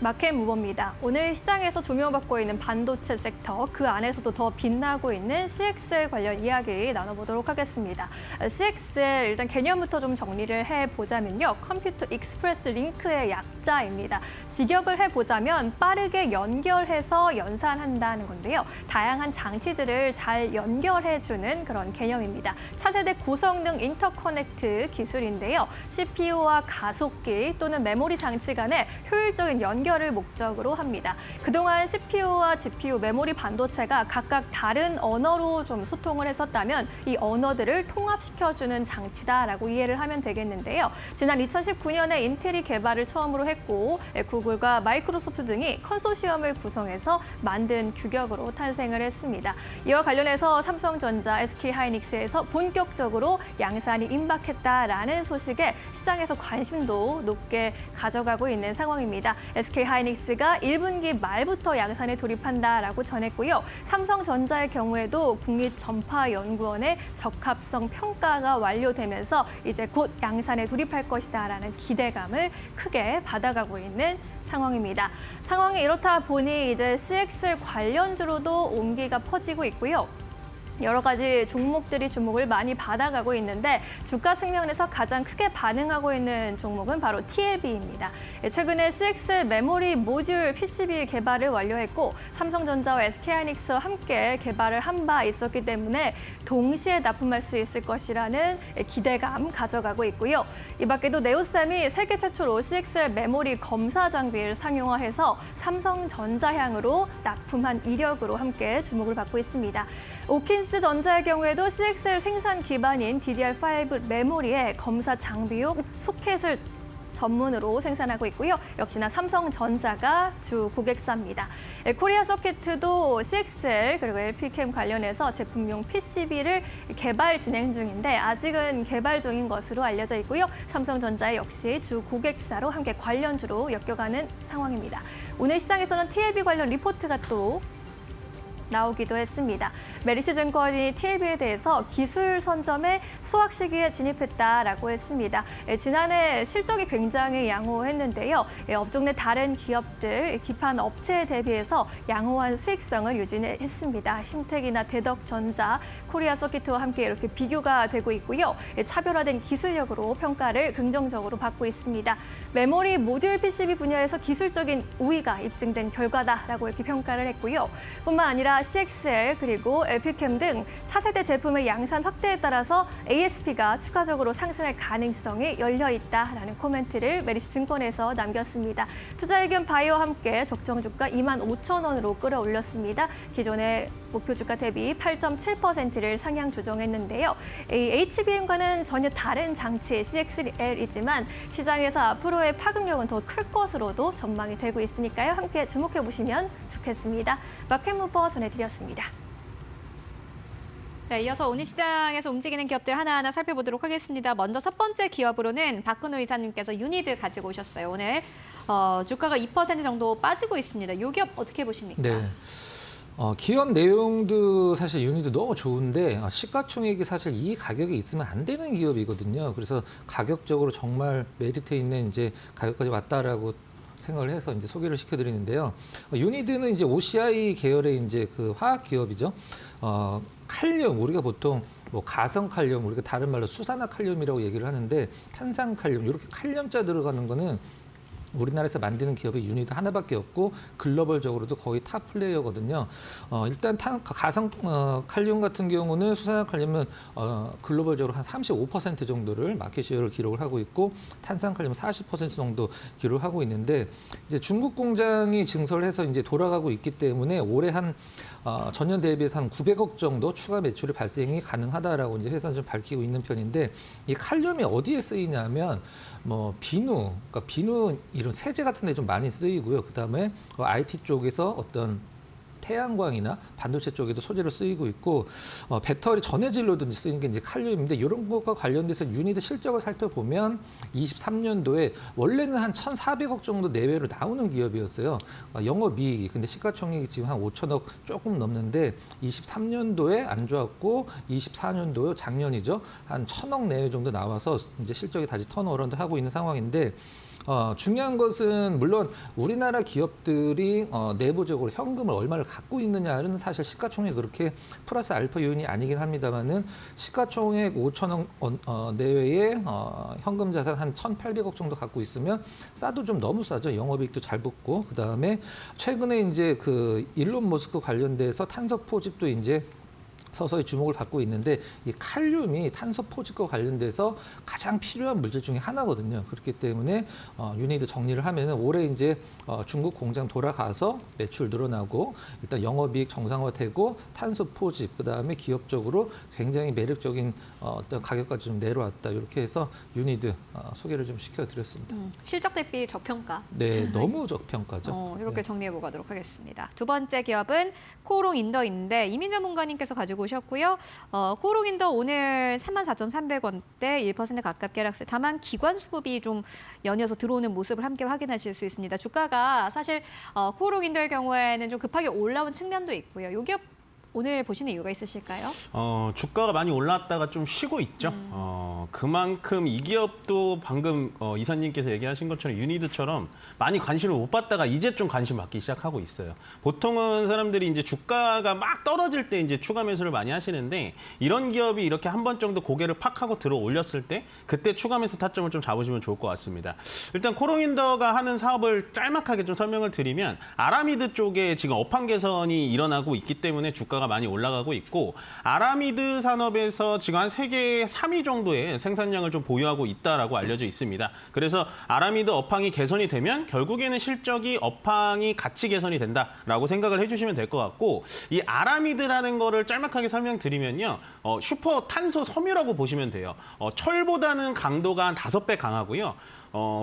마켓 무버입니다. 오늘 시장에서 조명받고 있는 반도체 섹터, 그 안에서도 더 빛나고 있는 CXL 관련 이야기 나눠보도록 하겠습니다. CXL 일단 개념부터 좀 정리를 해보자면요. 컴퓨터 익스프레스 링크의 약자입니다. 직역을 해보자면 빠르게 연결해서 연산한다는 건데요. 다양한 장치들을 잘 연결해주는 그런 개념입니다. 차세대 고성능 인터커넥트 기술인데요. CPU와 가속기 또는 메모리 장치 간의 효율적인 연결을 목적으로 합니다. 그동안 CPU와 GPU, 메모리 반도체가 각각 다른 언어로 좀 소통을 했었다면 이 언어들을 통합시켜주는 장치다라고 이해를 하면 되겠는데요. 지난 2019년에 인텔이 개발을 처음으로 했고 구글과 마이크로소프트 등이 컨소시엄을 구성해서 만든 규격으로 탄생을 했습니다. 이와 관련해서 삼성전자, SK하이닉스에서 본격적으로 양산이 임박했다라는 소식에 시장에서 관심도 높게 가져가고 있는 상황입니다. SK하이닉스가 1분기 말부터 양산에 돌입한다라고 전했고요. 삼성전자의 경우에도 국립전파연구원의 적합성 평가가 완료되면서 이제 곧 양산에 돌입할 것이다라는 기대감을 크게 받아가고 있는 상황입니다. 상황이 이렇다 보니 이제 CXL 관련주로도 온기가 퍼지고 있고요. 여러 가지 종목들이 주목을 많이 받아가고 있는데 주가 측면에서 가장 크게 반응하고 있는 종목은 바로 TLB입니다. 최근에 CXL 메모리 모듈 PCB 개발을 완료했고 삼성전자와 SK하이닉스와 함께 개발을 한 바 있었기 때문에 동시에 납품할 수 있을 것이라는 기대감 가져가고 있고요. 이 밖에도 네오셈이 세계 최초로 CXL 메모리 검사 장비를 상용화해서 삼성전자향으로 납품한 이력으로 함께 주목을 받고 있습니다. 오킨스전자의 경우에도 CXL 생산 기반인 DDR5 메모리에 검사 장비용 소켓을 전문으로 생산하고 있고요. 역시나 삼성전자가 주 고객사입니다. 코리아 서킷도 CXL 그리고 LP캠 관련해서 제품용 PCB를 개발 진행 중인데 아직은 개발 중인 것으로 알려져 있고요. 삼성전자 역시 주 고객사로 함께 관련주로 엮여가는 상황입니다. 오늘 시장에서는 TLB 관련 리포트가 또 나오기도 했습니다. 메리츠증권이 TLB에 대해서 기술 선점에 수확 시기에 진입했다라고 했습니다. 지난해 실적이 굉장히 양호했는데요. 업종 내 다른 기업들, 기판 업체에 대비해서 양호한 수익성을 유지했습니다. 심텍이나 대덕전자, 코리아 서킷과 함께 이렇게 비교가 되고 있고요. 차별화된 기술력으로 평가를 긍정적으로 받고 있습니다. 메모리 모듈 PCB 분야에서 기술적인 우위가 입증된 결과다라고 이렇게 평가를 했고요. 뿐만 아니라 CXL 그리고 LP캠 등 차세대 제품의 양산 확대에 따라서 ASP가 추가적으로 상승할 가능성이 열려 있다라는 코멘트를 메리츠증권에서 남겼습니다. 투자의견 바이오와 함께 적정 주가 25,000원으로 끌어올렸습니다. 기존의 목표 주가 대비 8.7%를 상향 조정했는데요. HBM과는 전혀 다른 장치 CXL이지만 시장에서 앞으로의 파급력은 더 클 것으로도 전망이 되고 있으니까요. 함께 주목해 보시면 좋겠습니다. 마켓무버 전해드렸습니다. 네, 이어서 오늘 시장에서 움직이는 기업들 하나하나 살펴보도록 하겠습니다. 먼저 첫 번째 기업으로는 박근호 이사님께서 유니드 가지고 오셨어요. 오늘 주가가 2% 정도 빠지고 있습니다. 이 기업 어떻게 보십니까? 네. 기업 내용도 사실 유니도 너무 좋은데 시가총액이 사실 이 가격에 있으면 안 되는 기업이거든요. 그래서 가격적으로 정말 메리트 있는 이제 가격까지 왔다라고 생각을 해서 이제 소개를 시켜드리는데요. 유니드는 이제 OCI 계열의 이제 그 화학 기업이죠. 칼륨 우리가 보통 뭐 가성 칼륨 우리가 다른 말로 수산화 칼륨이라고 얘기를 하는데 탄산 칼륨 이렇게 칼륨자 들어가는 거는 우리나라에서 만드는 기업이 유니드 하나밖에 없고 글로벌적으로도 거의 탑 플레이어거든요. 일단 가성 칼륨 같은 경우는 수산화 칼륨은 글로벌적으로 한 35% 정도를 마켓시어를 기록을 하고 있고 탄산 칼륨은 40% 정도 기록을 하고 있는데 이제 중국 공장이 증설을 해서 이제 돌아가고 있기 때문에 올해 한 전년 대비해서 한 900억 정도 추가 매출이 발생이 가능하다라고 이제 회사는 좀 밝히고 있는 편인데 이 칼륨이 어디에 쓰이냐면 뭐 비누, 그러니까 비누 이런 세제 같은 데 좀 많이 쓰이고요. 그다음에 IT 쪽에서 어떤 태양광이나 반도체 쪽에도 소재로 쓰이고 있고 배터리 전해질로도 쓰이는 게 이제 칼륨인데 이런 것과 관련돼서 유니드 실적을 살펴보면 23년도에 원래는 한 1,400억 정도 내외로 나오는 기업이었어요. 영업이익이. 근데 시가총액이 지금 한 5천억 조금 넘는데 23년도에 안 좋았고 24년도에 작년이죠. 한 1,000억 내외 정도 나와서 이제 실적이 다시 턴어라운드 하고 있는 상황인데 중요한 것은 물론 우리나라 기업들이 내부적으로 현금을 얼마를 갖고 있느냐는 사실 시가총액 그렇게 플러스 알파 요인이 아니긴 합니다만은 시가총액 5천억 내외의 현금 자산 한 1,800억 정도 갖고 있으면 싸도 좀 너무 싸죠. 영업이익도 잘 붙고 그다음에 최근에 이제 그 일론 머스크 관련돼서 탄소 포집도 이제 서서히 주목을 받고 있는데 이 칼륨이 탄소 포집과 관련돼서 가장 필요한 물질 중에 하나거든요. 그렇기 때문에 유니드 정리를 하면은 올해 이제 중국 공장 돌아가서 매출 늘어나고 일단 영업이익 정상화되고 탄소 포집 그다음에 기업적으로 굉장히 매력적인 어떤 가격까지 좀 내려왔다. 이렇게 해서 유니드 소개를 좀 시켜드렸습니다. 실적 대비 저평가. 네, 너무 저평가죠. 이렇게 네. 정리해 보도록 하겠습니다. 두 번째 기업은 코오롱 인더인데 이민 전문가님께서 가지고 오셨고요. 코오롱 인더 오늘 34,300원대 1% 가깝게 하락세. 다만 기관 수급이 좀 연이어서 들어오는 모습을 함께 확인하실 수 있습니다. 주가가 사실 코오롱 인더의 경우에는 좀 급하게 올라온 측면도 있고요. 이 기업 오늘 보시는 이유가 있으실까요? 주가가 많이 올랐다가 좀 쉬고 있죠. 그만큼 이 기업도 방금 이사님께서 얘기하신 것처럼 유니드처럼 많이 관심을 못 받다가 이제 좀 관심 받기 시작하고 있어요. 보통은 사람들이 이제 주가가 막 떨어질 때 이제 추가 매수를 많이 하시는데 이런 기업이 이렇게 한 번 정도 고개를 팍 하고 들어 올렸을 때 그때 추가 매수 타점을 좀 잡으시면 좋을 것 같습니다. 일단 코롱인더가 하는 사업을 짤막하게 좀 설명을 드리면 아라미드 쪽에 지금 업황 개선이 일어나고 있기 때문에 주가가 많이 올라가고 있고 아라미드 산업에서 지금 한 세계 3위 정도의 생산량을 좀 보유하고 있다라고 알려져 있습니다. 그래서 아라미드 업황이 개선이 되면 결국에는 실적이 업황이 같이 개선이 된다라고 생각을 해주시면 될 것 같고 이 아라미드라는 거를 짤막하게 설명드리면요. 슈퍼 탄소 섬유라고 보시면 돼요. 철보다는 강도가 한 5배 강하고요.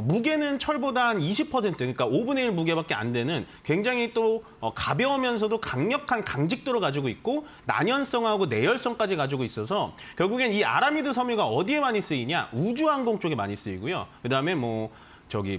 무게는 철보다 한 20% 그러니까 5분의 1 무게밖에 안 되는 굉장히 또 가벼우면서도 강력한 강직도를 가지고 있고 난연성하고 내열성까지 가지고 있어서 결국엔 이 아라미드 섬유가 어디에 많이 쓰이냐 우주항공 쪽에 많이 쓰이고요. 그다음에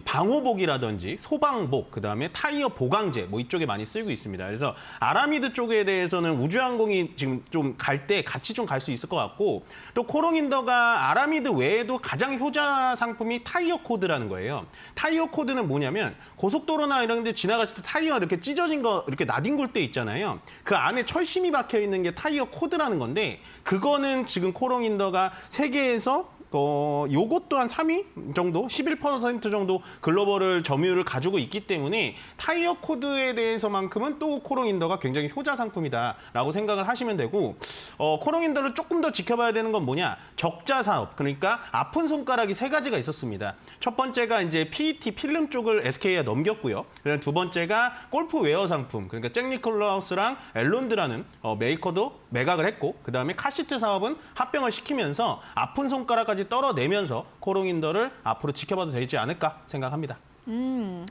방호복이라든지 소방복, 그다음에 타이어 보강제 이쪽에 많이 쓰이고 있습니다. 그래서 아라미드 쪽에 대해서는 우주항공이 지금 좀 갈 때 같이 좀 갈 수 있을 것 같고 또 코롱인더가 아라미드 외에도 가장 효자 상품이 타이어 코드라는 거예요. 타이어 코드는 뭐냐면 고속도로나 이런 데 지나가실 때 타이어가 이렇게 찢어진 거 이렇게 나뒹굴 때 있잖아요. 그 안에 철심이 박혀 있는 게 타이어 코드라는 건데 그거는 지금 코롱인더가 세계에서 요것도 한 3위 정도, 11% 정도 글로벌을 점유율을 가지고 있기 때문에 타이어 코드에 대해서만큼은 또 코롱인더가 굉장히 효자 상품이다라고 생각을 하시면 되고 코롱인더를 조금 더 지켜봐야 되는 건 뭐냐? 적자 사업, 그러니까 아픈 손가락이 3가지가 있었습니다. 첫 번째가 이제 PET 필름 쪽을 SK에 넘겼고요. 그다음 두 번째가 골프웨어 상품, 그러니까 잭 니콜라우스랑 앨론드라는 메이커도 매각을 했고 그다음에 카시트 사업은 합병을 시키면서 아픈 손가락까지 떨어내면서 코롱인더를 앞으로 지켜봐도 되지 않을까 생각합니다.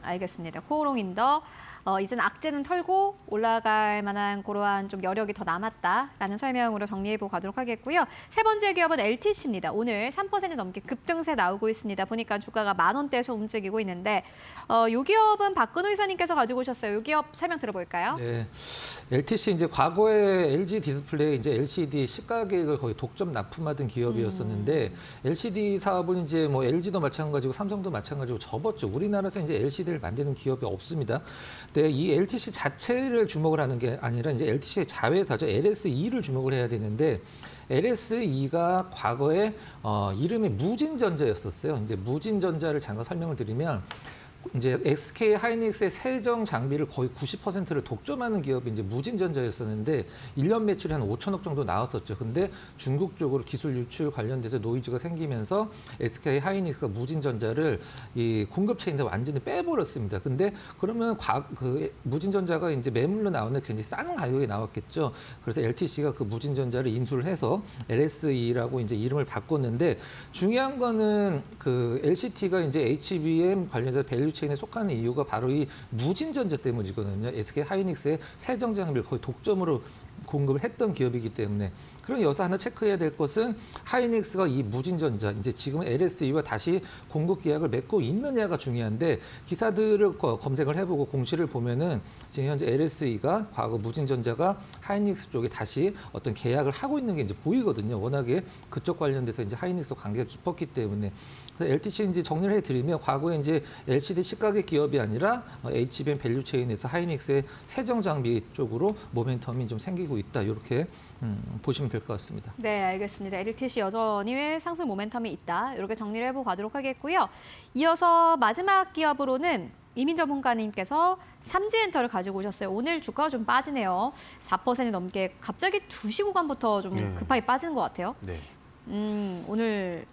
알겠습니다. 코오롱인더 이제는 악재는 털고 올라갈 만한 그러한 좀 여력이 더 남았다라는 설명으로 정리해보고 가도록 하겠고요. 세 번째 기업은 LTC입니다. 오늘 3% 넘게 급등세 나오고 있습니다. 보니까 주가가 10,000원대에서 움직이고 있는데 이 기업은 박근호 이사님께서 가지고 오셨어요. 이 기업 설명 들어볼까요? 네, LTC 이제 과거에 LG 디스플레이 이제 LCD 시가계획을 거의 독점 납품하던 기업이었었는데 LCD 사업은 이제 LG도 마찬가지고 삼성도 마찬가지고 접었죠. 우리나라에서 이제 LCD를 만드는 기업이 없습니다. 근데 이 LTC 자체를 주목을 하는 게 아니라 이제 LTC의 자회사죠. LSE를 주목을 해야 되는데 LSE가 과거에 이름이 무진전자였었어요. 이제 무진전자를 잠깐 설명을 드리면 이제 SK 하이닉스의 세정 장비를 거의 90%를 독점하는 기업이 이제 무진전자였었는데 1년 매출이 한 5천억 정도 나왔었죠. 근데 중국 쪽으로 기술 유출 관련돼서 노이즈가 생기면서 SK 하이닉스가 무진전자를 이 공급 체인에 완전히 빼버렸습니다. 근데 그러면 그 무진전자가 이제 매물로 나오는 굉장히 싼 가격에 나왔겠죠. 그래서 LTC가 그 무진전자를 인수를 해서 LSE라고 이제 이름을 바꿨는데 중요한 거는 그 LCT가 이제 HBM 관련해서 밸류 체인에 속하는 이유가 바로 이 무진전자 때문이거든요. SK 하이닉스의 세정 장비를 거의 독점으로 공급을 했던 기업이기 때문에 그럼 여기서 하나 체크해야 될 것은 하이닉스가 이 무진전자 이제 지금 LSE와 다시 공급 계약을 맺고 있느냐가 중요한데 기사들을 검색을 해보고 공시를 보면은 지금 현재 LSE가 과거 무진전자가 하이닉스 쪽에 다시 어떤 계약을 하고 있는 게 이제 보이거든요. 워낙에 그쪽 관련돼서 이제 하이닉스 관계가 깊었기 때문에 LTC 이제 정리를 해드리면 과거에 이제 LCD 시가격 기업이 아니라 HBM 밸류체인에서 하이닉스의 세정 장비 쪽으로 모멘텀이 좀 생기고 있다. 이렇게 보시면 될 것 같습니다. 네, 알겠습니다. LTC 여전히 상승 모멘텀이 있다. 이렇게 정리를 해보고 가도록 하겠고요. 이어서 마지막 기업으로는 이민 전문가님께서 삼지엔터를 가지고 오셨어요. 오늘 주가가 좀 빠지네요. 4% 넘게 갑자기 2시 구간부터 좀 네. 급하게 빠지는 것 같아요. 네. 오늘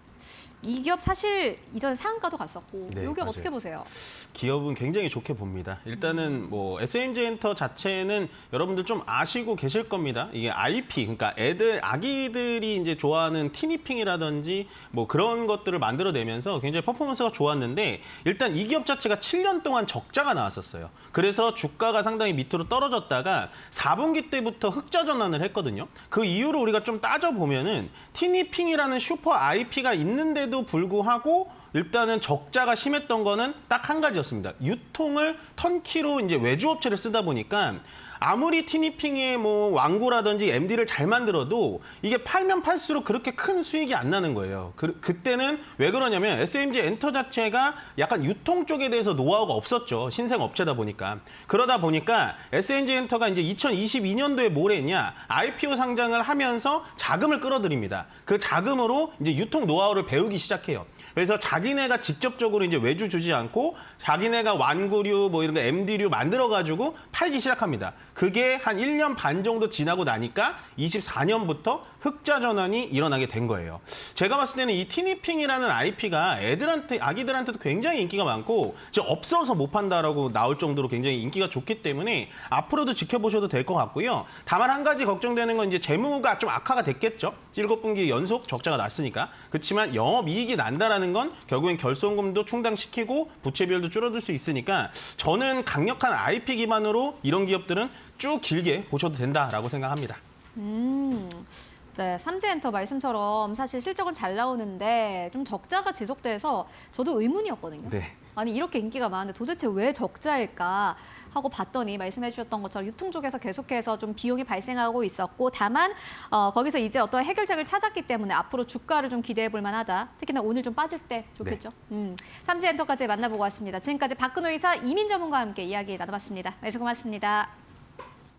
이 기업 사실 이전에 상한가도 갔었고 네, 이 기업 맞아요. 어떻게 보세요? 기업은 굉장히 좋게 봅니다. 일단은 뭐 SMG엔터 자체는 여러분들 좀 아시고 계실 겁니다. 이게 IP, 그러니까 아기들이 이제 좋아하는 티니핑이라든지 뭐 그런 것들을 만들어내면서 굉장히 퍼포먼스가 좋았는데 일단 이 기업 자체가 7년 동안 적자가 나왔었어요. 그래서 주가가 상당히 밑으로 떨어졌다가 4분기 때부터 흑자 전환을 했거든요. 그 이유를 우리가 좀 따져보면은 티니핑이라는 슈퍼 IP가 있는데도 불구하고 일단은 적자가 심했던 거는 딱 한 가지였습니다. 유통을 턴키로 이제 외주업체를 쓰다 보니까 아무리 티니핑의 뭐 완구라든지 MD를 잘 만들어도 이게 팔면 팔수록 그렇게 큰 수익이 안 나는 거예요. 그때는 왜 그러냐면 SMG 엔터 자체가 약간 유통 쪽에 대해서 노하우가 없었죠. 신생 업체다 보니까. 그러다 보니까 SMG 엔터가 이제 2022년도에 뭘 했냐? IPO 상장을 하면서 자금을 끌어들입니다. 그 자금으로 이제 유통 노하우를 배우기 시작해요. 그래서 자기네가 직접적으로 이제 외주 주지 않고 자기네가 완구류 뭐 이런 거 MD류 만들어가지고 팔기 시작합니다. 그게 한 1년 반 정도 지나고 나니까 24년부터 흑자 전환이 일어나게 된 거예요. 제가 봤을 때는 이 티니핑이라는 IP가 아기들한테도 굉장히 인기가 많고 진짜 없어서 못 판다라고 나올 정도로 굉장히 인기가 좋기 때문에 앞으로도 지켜보셔도 될 것 같고요. 다만 한 가지 걱정되는 건 이제 재무가 좀 악화가 됐겠죠. 7분기 연속 적자가 났으니까. 그렇지만 영업이익이 난다라는 건 결국엔 결손금도 충당시키고 부채 비율도 줄어들 수 있으니까 저는 강력한 IP 기반으로 이런 기업들은 쭉 길게 보셔도 된다라고 생각합니다. 네, 삼지엔터 말씀처럼 사실 실적은 잘 나오는데 좀 적자가 지속돼서 저도 의문이었거든요. 네. 아니 이렇게 인기가 많은데 도대체 왜 적자일까 하고 봤더니 말씀해 주셨던 것처럼 유통 쪽에서 계속해서 좀 비용이 발생하고 있었고 다만 거기서 이제 어떤 해결책을 찾았기 때문에 앞으로 주가를 좀 기대해 볼 만하다. 특히나 오늘 좀 빠질 때 좋겠죠. 삼지엔터까지 만나보고 왔습니다. 지금까지 박근호 이사 이민 전문가와 함께 이야기 나눠봤습니다. 말씀 고맙습니다.